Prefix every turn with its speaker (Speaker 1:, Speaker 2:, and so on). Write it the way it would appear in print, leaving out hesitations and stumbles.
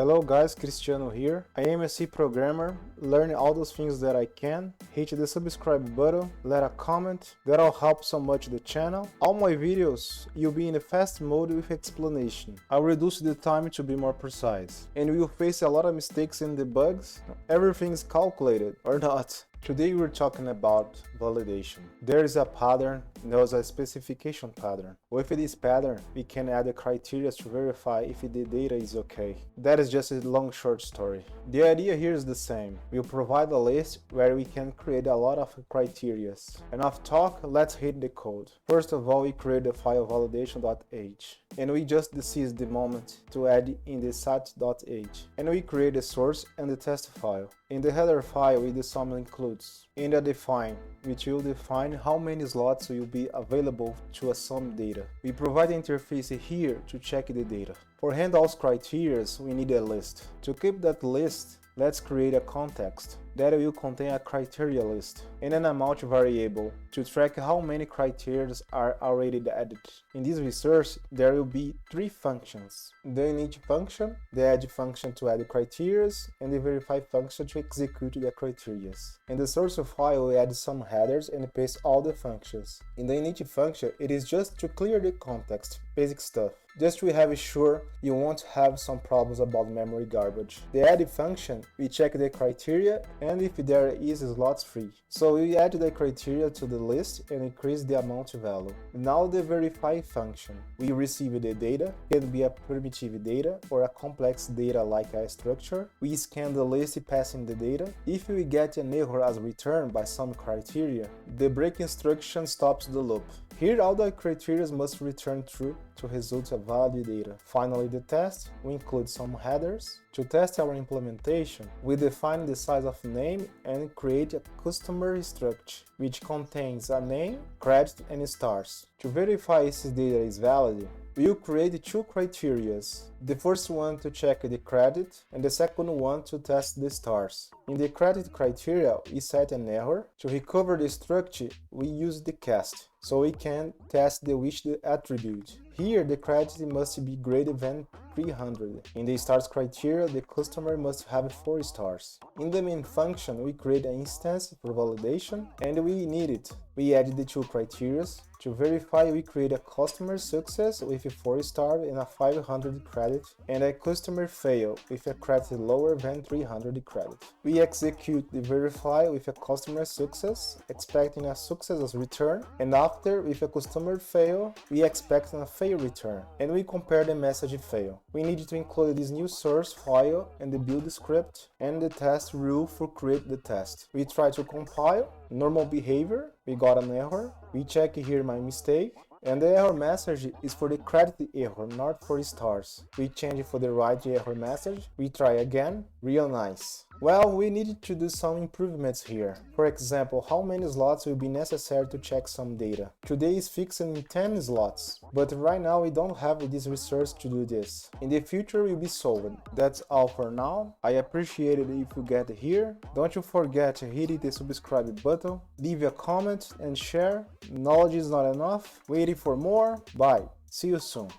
Speaker 1: Hello guys, Cristiano here. I am a C programmer, learning all those things that I can. Hit the subscribe button, let a comment, that'll help so much the channel. All my videos, you'll be in a fast mode with explanation. I'll reduce the time to be more precise. And we will face a lot of mistakes and debugs. Everything is calculated, or not. Today we're talking about validation. There is a pattern known as a specification pattern. With this pattern, we can add the criteria to verify if the data is okay. That is just a long short story. The idea here is the same. We'll provide a list where we can create a lot of criteria. Enough talk, let's hit the code. First of all, we create the file validation.h. And we just seized the moment to add in the sat.h. And we create the source and the test file. In the header file, we do some includes. In the define, which will define how many slots will be available to assume data. We provide the interface here to check the data. For handouts criteria, we need a list. To keep that list, let's create a context that will contain a criteria list and an amount variable to track how many criteria are already added. In this resource, there will be three functions: the init function, the add function to add criteria, and the verify function to execute the criteria. In the source file, we add some headers and paste all the functions. In the init function, it is just to clear the context, basic stuff. Just to have sure you won't have some problems about memory garbage. The add function, we check the criteria and if there is slots free. So we add the criteria to the list and increase the amount value. Now the verify function. We receive the data, can be a primitive data or a complex data like a structure. We scan the list passing the data. If we get an error as returned by some criteria, the break instruction stops the loop. Here all the criteria must return true to result a valid data. Finally, the test, we include some headers. To test our implementation, we define the size of name and create a customer struct, which contains a name, credit, and stars. To verify if this data is valid, we will create two criteria. The first one to check the credit and the second one to test the stars. In the credit criteria, we set an error. To recover the structure, we use the cast, so we can test the wished attribute. Here, the credit must be greater than 300. In the stars criteria, the customer must have 4 stars. In the main function, we create an instance for validation, and we need it. We add the two criteria. To verify, we create a customer success with a 4 star and a 500 credit, and a customer fail with a credit lower than 300 credit. We execute the verify with a customer success, expecting a success as return, and after, with a customer fail, we expect a fail return, and we compare the message fail. We need to include this new source file and the build script and the test rule for create the test. We try to compile, normal behavior, we got an error, we check here my mistake, and the error message is for the credit error, not for stars. We change it for the right error message, we try again, real nice. Well, we needed to do some improvements here. For example, how many slots will be necessary to check some data. Today is fixed in 10 slots, but right now we don't have this resource to do this. In the future will be solved. That's all for now. I appreciate it if you get here. Don't you forget to hit the subscribe button, leave a comment and share. Knowledge is not enough. Waiting for more. Bye. See you soon.